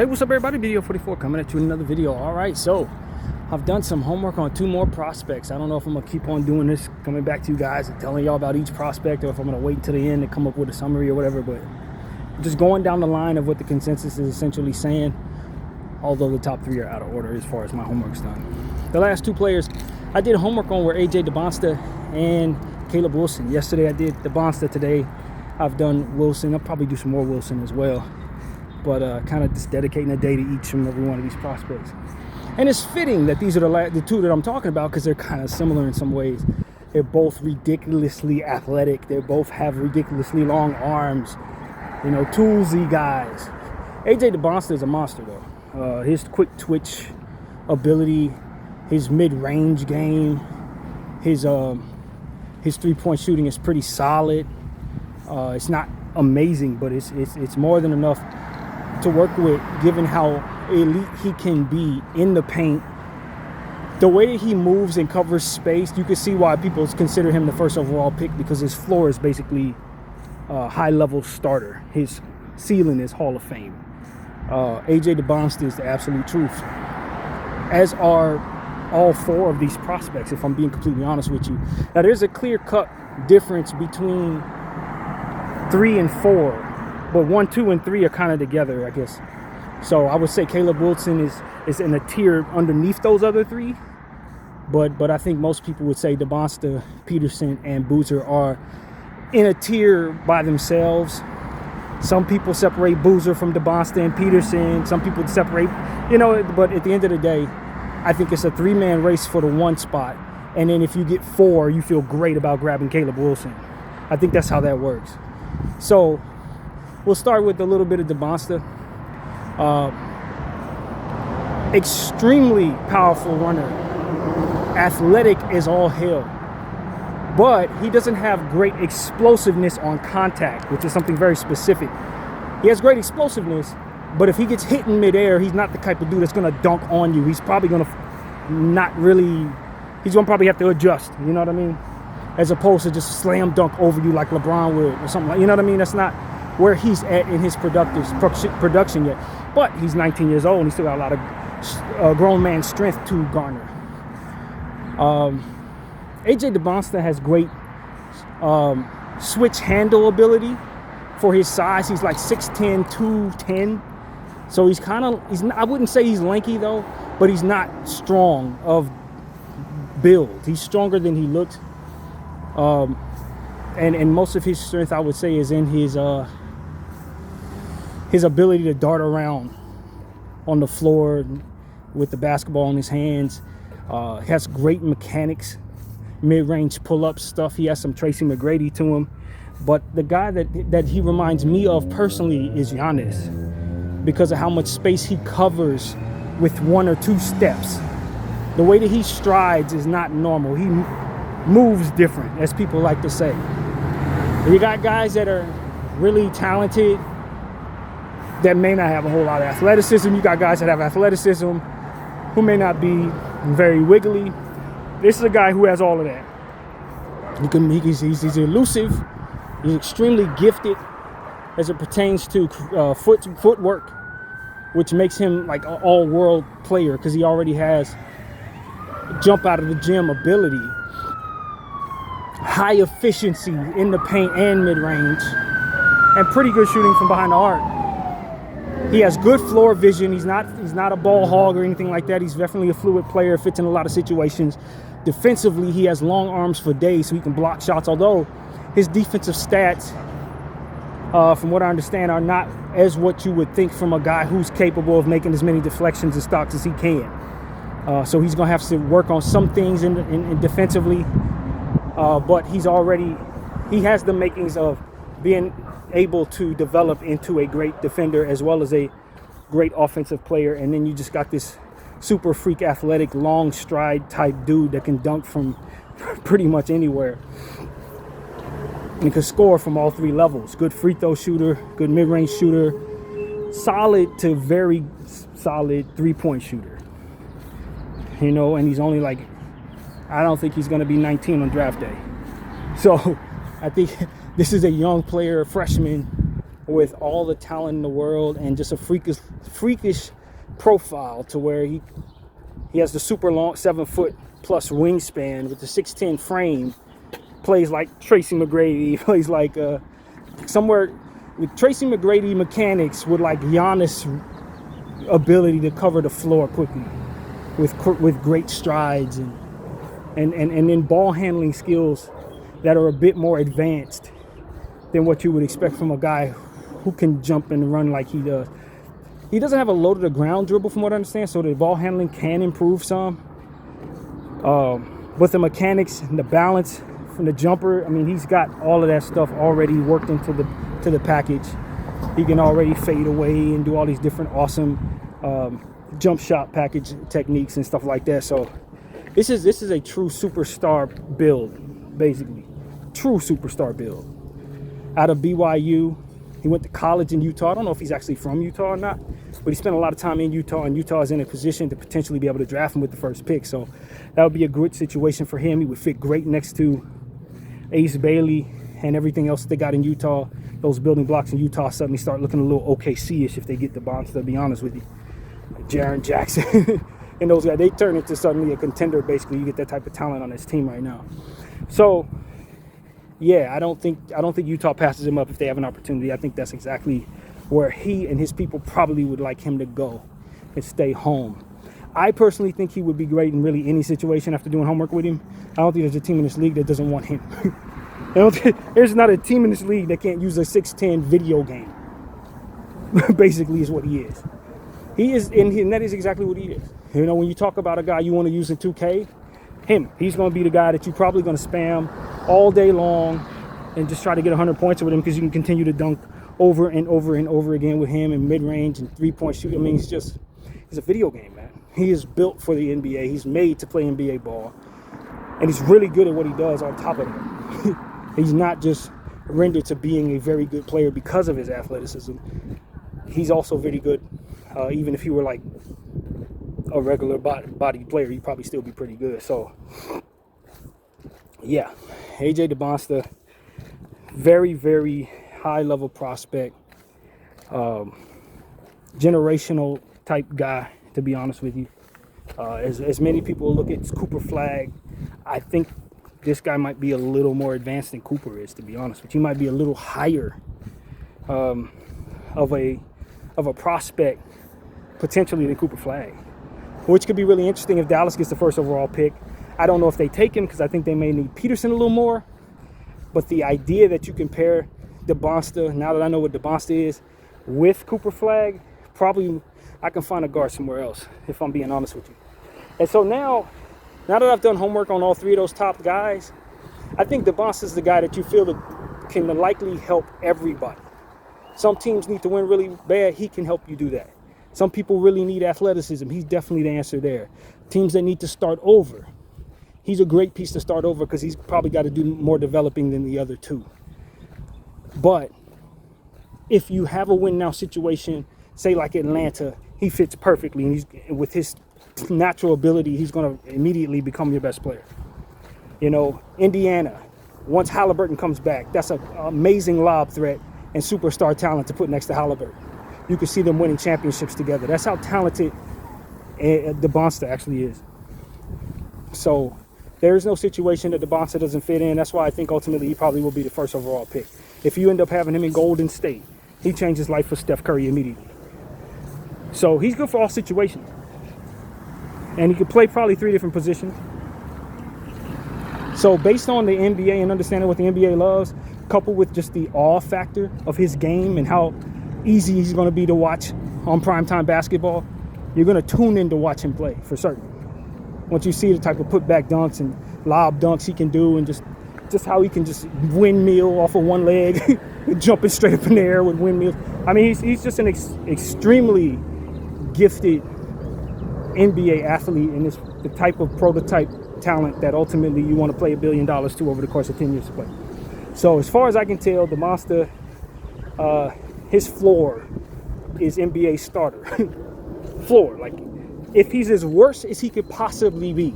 Hey, what's up everybody? Video 44 coming at you in another video. All right, so I've done some homework on 2 more prospects. I don't know if I'm gonna keep on doing this, coming back to you guys and telling y'all about each prospect, or if I'm gonna wait until the end to come up with a summary or whatever, but just going down the line of what the consensus is essentially saying, although the top 3 are out of order as far as my homework's done. The last 2 players I did homework on were Dybansta and Caleb Wilson. Yesterday I did Dybansta, today I've done Wilson. I'll probably do some more Wilson as well, but kind of just dedicating a day to each and every one of these prospects. And it's fitting that these are the 2 that I'm talking about, because they're kind of similar in some ways. They're both ridiculously athletic. They both have ridiculously long arms, you know, toolsy guys. Dybansta is a monster though. His quick twitch ability, his mid-range game, his 3-point shooting is pretty solid. It's not amazing, but it's more than enough to work with, given how elite he can be in the paint. The way that he moves and covers space, you can see why people consider him the first overall pick, because his floor is basically a high-level starter. His ceiling is Hall of Fame. Dybansta is the absolute truth, as are all 4 of these prospects, if I'm being completely honest with you. Now, there's a clear-cut difference between 3 and 4, but 1, 2, and 3 are kind of together, I guess. So I would say Caleb Wilson is in a tier underneath those other 3, but I think most people would say Dybansta, Peterson, and Boozer are in a tier by themselves. Some people separate Boozer from Dybansta and Peterson. Some people separate, you know, but at the end of the day, I think it's a 3-man race for the 1 spot. And then if you get 4, you feel great about grabbing Caleb Wilson. I think that's how that works. So we'll start with a little bit of Dybansta. Extremely powerful runner, athletic as all hell, but he doesn't have great explosiveness on contact, which is something very specific. He has great explosiveness, but if he gets hit in midair, he's not the type of dude that's gonna dunk on you. He's probably gonna he's gonna probably have to adjust, you know what I mean? As opposed to just slam dunk over you like LeBron would or something like, you know what I mean? That's not where he's at in his production yet. But he's 19 years old and he's still got a lot of grown man strength to garner. Dybansta has great switch handle ability for his size. He's like 6'10", 210. So he's I wouldn't say he's lanky though, but he's not strong of build. He's stronger than he looks. And most of his strength, I would say, is in his ability to dart around on the floor with the basketball in his hands. He has great mechanics, mid-range pull-up stuff. He has some Tracy McGrady to him. But the guy that he reminds me of personally is Giannis, because of how much space he covers with 1 or 2 steps. The way that he strides is not normal. He moves different, as people like to say. You got guys that are really talented that may not have a whole lot of athleticism. You got guys that have athleticism who may not be very wiggly. This is a guy who has all of that. He's elusive. He's extremely gifted as it pertains to footwork, which makes him like an all-world player, because he already has jump out of the gym ability, high efficiency in the paint and mid-range, and pretty good shooting from behind the arc. He has good floor vision. He's not a ball hog or anything like that. He's definitely a fluid player, fits in a lot of situations. Defensively, he has long arms for days, so he can block shots, although his defensive stats, from what I understand, are not as what you would think from a guy who's capable of making as many deflections and stocks as he can. So he's going to have to work on some things in defensively, but he has the makings of being able to develop into a great defender as well as a great offensive player. And then you just got this super freak athletic long stride type dude that can dunk from pretty much anywhere and can score from all 3 levels. Good free throw shooter, good mid-range shooter, solid to very solid 3-point shooter, you know. And he's only like, I don't think he's going to be 19 on draft day. So I think this is a young player, a freshman, with all the talent in the world and just a freakish profile to where he has the super long 7-foot plus wingspan with the 6'10" frame, plays like Tracy McGrady, plays like somewhere with Tracy McGrady mechanics with like Giannis ability to cover the floor quickly with great strides and then ball handling skills that are a bit more advanced than what you would expect from a guy who can jump and run like he does. He doesn't have a low to the ground dribble from what I understand, so the ball handling can improve some. But the mechanics and the balance from the jumper, I mean, he's got all of that stuff already worked into the package. He can already fade away and do all these different awesome jump shot package techniques and stuff like that. So this is a true superstar build, basically. True superstar build. Out of BYU, he went to college in Utah. I don't know if he's actually from Utah or not, but he spent a lot of time in Utah, and Utah is in a position to potentially be able to draft him with the first pick. So that would be a good situation for him. He would fit great next to Ace Bailey and everything else they got in Utah. Those building blocks in Utah suddenly start looking a little OKC-ish if they get Dybansta, to be honest with you. Like Jaren Jackson and those guys, they turn into suddenly a contender, basically. You get that type of talent on this team right now. So yeah, I don't think Utah passes him up if they have an opportunity. I think that's exactly where he and his people probably would like him to go and stay home. I personally think he would be great in really any situation after doing homework with him. I don't think there's a team in this league that doesn't want him. There's not a team in this league that can't use a 6'10" video game. Basically is what he is. He is, and that is exactly what he is. You know, when you talk about a guy you want to use in 2K, he's going to be the guy that you're probably going to spam all day long and just try to get 100 points with him, because you can continue to dunk over and over and over again with him in mid-range and three-point shooting. I mean, he's a video game, man. He is built for the NBA. He's made to play NBA ball. And he's really good at what he does on top of it. He's not just rendered to being a very good player because of his athleticism. He's also very good. Even if he were like a regular body player, he'd probably still be pretty good. So, yeah, AJ Dybansta, very, very high-level prospect, generational type guy, to be honest with you. As many people look at Cooper Flag, I think this guy might be a little more advanced than Cooper is, to be honest with you. He might be a little higher of a prospect potentially than Cooper Flag, which could be really interesting if Dallas gets the first overall pick. I don't know if they take him because I think they may need Peterson a little more. But the idea that you compare Dybansta, now that I know what Dybansta is, with Cooper Flag, probably I can find a guard somewhere else, if I'm being honest with you. And so now that I've done homework on all three of those top guys, I think Dybansta is the guy that you feel that can likely help everybody. Some teams need to win really bad. He can help you do that. Some people really need athleticism. He's definitely the answer there. Teams that need to start over, he's a great piece to start over because he's probably got to do more developing than the other two. But if you have a win now situation, say like Atlanta, he fits perfectly, and with his natural ability, he's going to immediately become your best player. You know, Indiana, once Halliburton comes back, that's an amazing lob threat and superstar talent to put next to Halliburton. You can see them winning championships together. That's how talented Dybansta actually is. So there is no situation that Dybansta doesn't fit in. That's why I think ultimately he probably will be the first overall pick. If you end up having him in Golden State, he changes life for Steph Curry immediately. So he's good for all situations. And he can play probably 3 different positions. So based on the NBA and understanding what the NBA loves, coupled with just the awe factor of his game and how easy he's going to be to watch on primetime basketball, you're going to tune in to watch him play for certain. Once you see the type of putback dunks and lob dunks he can do, and just how he can just windmill off of one leg, jumping straight up in the air with windmills. I mean, he's just an extremely gifted NBA athlete, and it's the type of prototype talent that ultimately you want to play $1 billion to over the course of 10 years to play. So as far as I can tell, Dybansta, his floor is NBA starter. Floor, like if he's as worse as he could possibly be,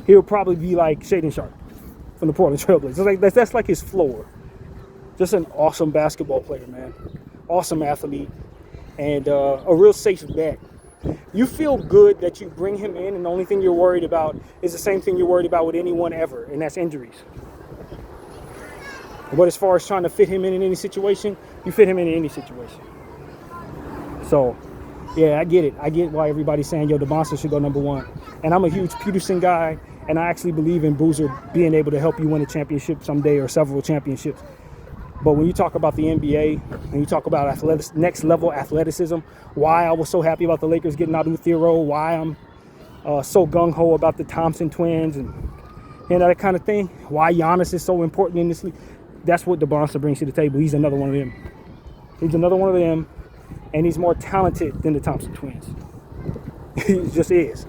he'll probably be like Shaedon Sharpe from the Portland Trailblazers. That's like his floor. Just an awesome basketball player, man. awesome athlete, and a real safe bet. You feel good that you bring him in, and the only thing you're worried about is the same thing you're worried about with anyone ever, and that's injuries. But as far as trying to fit him in any situation, you fit him in any situation. So, yeah, I get it. I get why everybody's saying, yo, Dybansta should go number 1. And I'm a huge Peterson guy, and I actually believe in Boozer being able to help you win a championship someday or several championships. But when you talk about the NBA and you talk about next level athleticism, why I was so happy about the Lakers getting Adu Thiero, why I'm so gung-ho about the Thompson twins and that kind of thing, why Giannis is so important in this league, that's what Dybansta brings to the table. He's another one of them. He's another one of them, and he's more talented than the Thompson twins. He just is.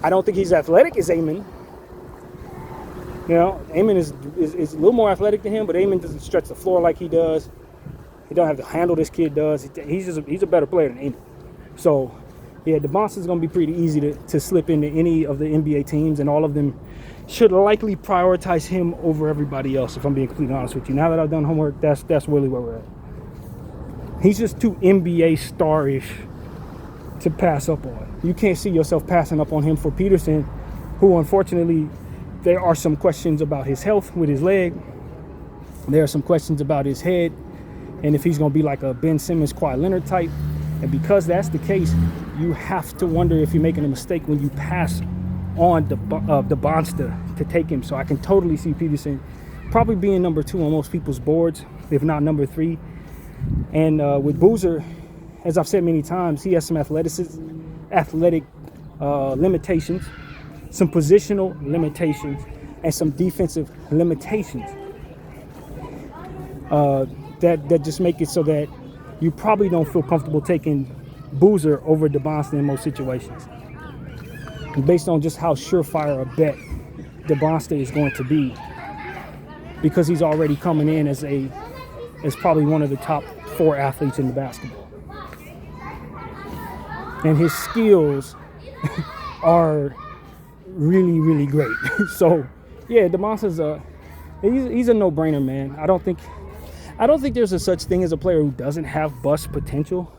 I don't think he's athletic as Amen. You know, Amen is a little more athletic than him, but Amen doesn't stretch the floor like he does. He don't have the handle this kid does. He's a better player than Amen. So, yeah, Dybansta is going to be pretty easy to slip into any of the NBA teams, and all of them should likely prioritize him over everybody else, if I'm being completely honest with you. Now that I've done homework, that's really where we're at. He's just too NBA star-ish to pass up on. You can't see yourself passing up on him for Peterson, who unfortunately, there are some questions about his health with his leg. There are some questions about his head, and if he's going to be like a Ben Simmons, Kawhi Leonard type. And because that's the case, you have to wonder if you're making a mistake when you pass on Dybansta to take him. So I can totally see Peterson probably being number 2 on most people's boards, if not number 3. And with Boozer, as I've said many times, he has some athletic limitations, some positional limitations, and some defensive limitations that just make it so that you probably don't feel comfortable taking Boozer over Dybansta in most situations. And based on just how surefire a bet Dybansta is going to be, because he's already coming in as probably one of the top 4 athletes in the basketball. And his skills are really, really great. So, yeah, Dybansta's he's a no-brainer, man. I don't think there's a such thing as a player who doesn't have bust potential,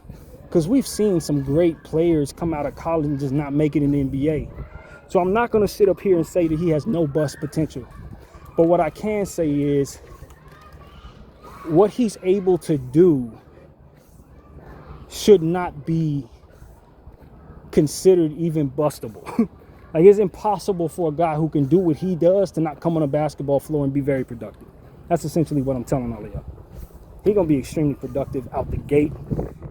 because we've seen some great players come out of college and just not make it in the NBA. So I'm not going to sit up here and say that he has no bust potential. But what I can say is what he's able to do should not be considered even bustable. Like, it's impossible for a guy who can do what he does to not come on a basketball floor and be very productive. That's essentially what I'm telling all of y'all. He's going to be extremely productive out the gate.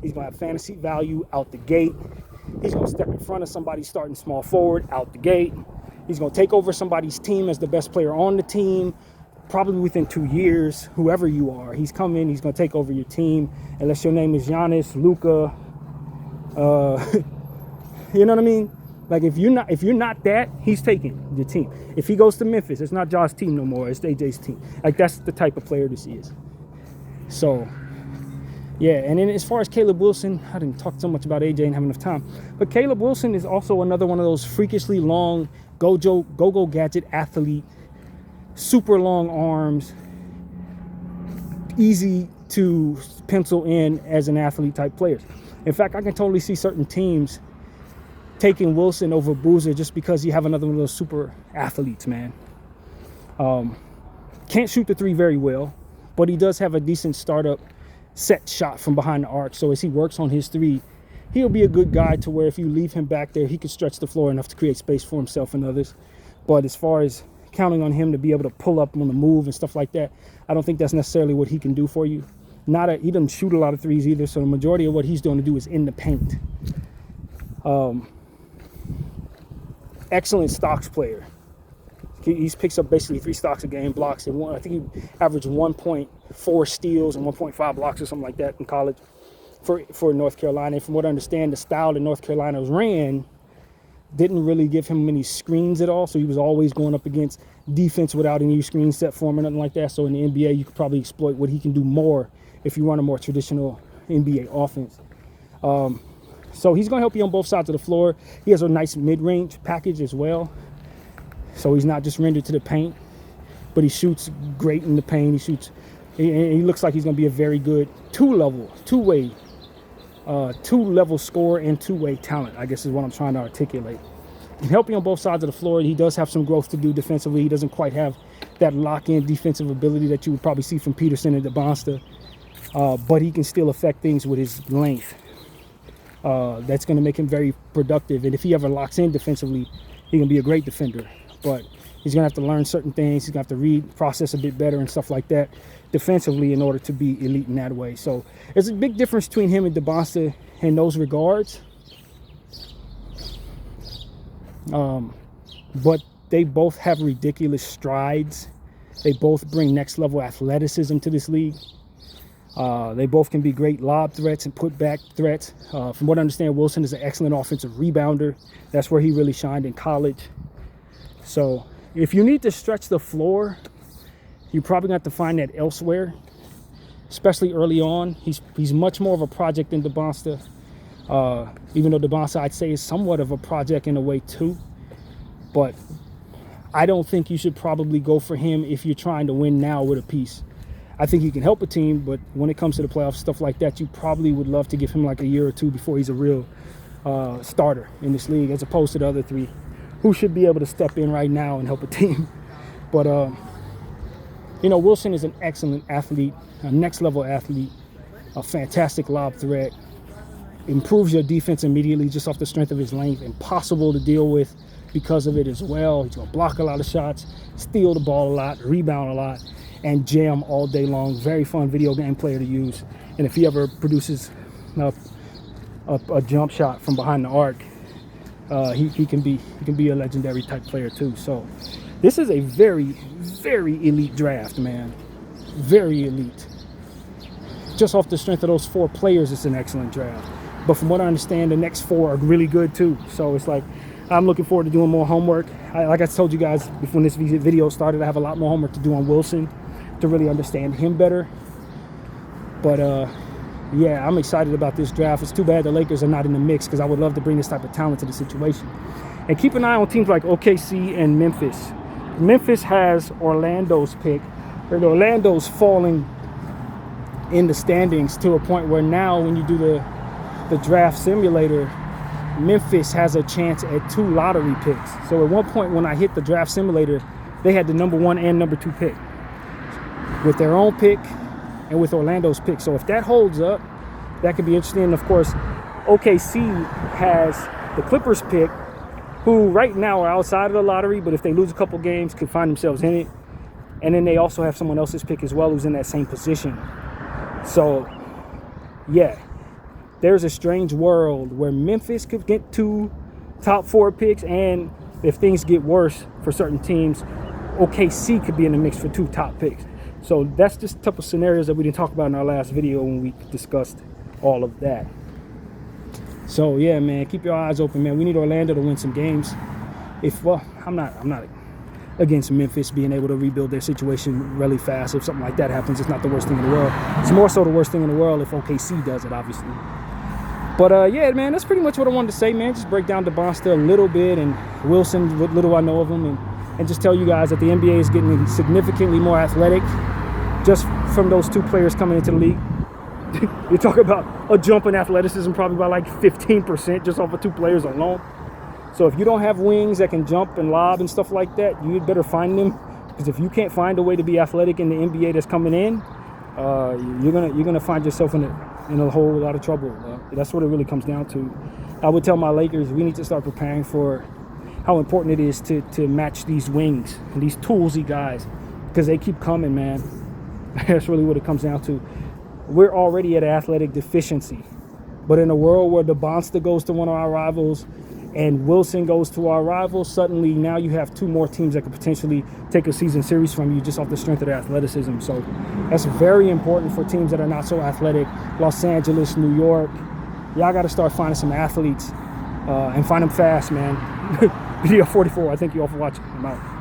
He's going to have fantasy value out the gate. He's going to step in front of somebody starting small forward out the gate. He's going to take over somebody's team as the best player on the team, probably within 2 years, whoever you are. He's coming, he's going to take over your team, unless your name is Giannis, Luka, you know what I mean? Like, if you're not that, he's taking your team. If he goes to Memphis, it's not Josh's team no more, it's AJ's team. Like, that's the type of player this is. So, yeah, and then as far as Caleb Wilson, I didn't talk so much about AJ and have enough time. But Caleb Wilson is also another one of those freakishly long go-go gadget athlete, super long arms, easy to pencil in as an athlete type players. In fact, I can totally see certain teams taking Wilson over Boozer just because you have another one of those super athletes, man. Can't shoot the 3 very well, but he does have a decent startup set shot from behind the arc. So as he works on his 3, he'll be a good guy to where if you leave him back there, he can stretch the floor enough to create space for himself and others. But as far as counting on him to be able to pull up on the move and stuff like that, I don't think that's necessarily what he can do for you. He doesn't shoot a lot of 3s either, so the majority of what he's doing to do is in the paint. Excellent stocks player. He picks up basically 3 stocks a game, blocks, and I think he averaged 1.4 steals and 1.5 blocks or something like that in college for North Carolina. And from what I understand, the style that North Carolina ran didn't really give him many screens at all, so he was always going up against defense without any screen set for him or nothing like that. So in the NBA, you could probably exploit what he can do more if you run a more traditional NBA offense. So he's going to help you on both sides of the floor. He has a nice mid-range package as well. So he's not just rendered to the paint, but he shoots great in the paint. He shoots He looks like he's going to be a very good two-level scorer and two-way talent, I guess is what I'm trying to articulate. He can help you on both sides of the floor. He does have some growth to do defensively. He doesn't quite have that lock-in defensive ability that you would probably see from Peterson and Dybansta, but he can still affect things with his length. That's going to make him very productive, and if he ever locks in defensively, he can be a great defender. But he's going to have to learn certain things. He's going to have to read, process a bit better and stuff like that defensively in order to be elite in that way. So there's a big difference between him and Dybansta in those regards. But they both have ridiculous strides. They both bring next level athleticism to this league. They both can be great lob threats and putback threats. From what I understand, Wilson is an excellent offensive rebounder. That's where he really shined in college. So if you need to stretch the floor, you're probably going to have to find that elsewhere, especially early on. He's much more of a project than Dybansta. Even though Dybansta, I'd say, is somewhat of a project in a way too. But I don't think you should probably go for him if you're trying to win now with a piece. I think he can help a team, but when it comes to the playoffs, stuff like that, you probably would love to give him like a year or two before he's a real starter in this league, as opposed to the other three who should be able to step in right now and help a team. But, you know, Wilson is an excellent athlete, a next-level athlete, a fantastic lob threat, improves your defense immediately just off the strength of his length, impossible to deal with because of it as well. He's going to block a lot of shots, steal the ball a lot, rebound a lot, and jam all day long. Very fun video game player to use. And if he ever produces a jump shot from behind the arc, he can be a legendary type player too. So this is a very, very elite draft, man. Very elite. Just off the strength of those four players, it's an excellent draft. But from what I understand, the next four are really good too. So it's like, I'm looking forward to doing more homework. Like I told you guys before this video started, I have a lot more homework to do on Wilson to really understand him better. But yeah, I'm excited about this draft. It's too bad the Lakers are not in the mix, because I would love to bring this type of talent to the situation. And keep an eye on teams like OKC and Memphis. Memphis has Orlando's pick, and Orlando's falling in the standings to a point where now when you do the draft simulator, Memphis has a chance at 2 lottery picks. So at one point when I hit the draft simulator, they had the number 1 and number 2 pick with their own pick and with Orlando's pick. So if that holds up, that could be interesting. And of course, OKC has the Clippers pick, who right now are outside of the lottery, but if they lose a couple games, could find themselves in it. And then they also have someone else's pick as well who's in that same position. So yeah, there's a strange world where Memphis could get 2 top 4 picks, and if things get worse for certain teams, OKC could be in the mix for 2 top picks. So that's just type of scenarios that we didn't talk about in our last video when we discussed all of that. So yeah, man, keep your eyes open, man. We need Orlando to win some games. I'm not against Memphis being able to rebuild their situation really fast. If something like that happens, it's not the worst thing in the world. It's more so the worst thing in the world if OKC does it, obviously. But yeah, man, that's pretty much what I wanted to say, man. Just break down Dybansta a little bit, and Wilson, what little I know of him, and just tell you guys that the NBA is getting significantly more athletic just from those 2 players coming into the league. You talk about a jump in athleticism probably by like 15% just off of 2 players alone. So if you don't have wings that can jump and lob and stuff like that, you'd better find them, because if you can't find a way to be athletic in the NBA that's coming in, you're gonna find yourself in a whole lot of trouble. That's what it really comes down to. I would tell my Lakers, we need to start preparing for how important it is to match these wings and these toolsy guys, because they keep coming, man. That's really what it comes down to. We're already at athletic deficiency, but in a world where Dybansta goes to one of our rivals and Wilson goes to our rivals, suddenly now you have 2 more teams that could potentially take a season series from you just off the strength of their athleticism. So that's very important for teams that are not so athletic. Los Angeles, New York, y'all got to start finding some athletes and find them fast, man. Video 44. I thank you all for watching. I'm out.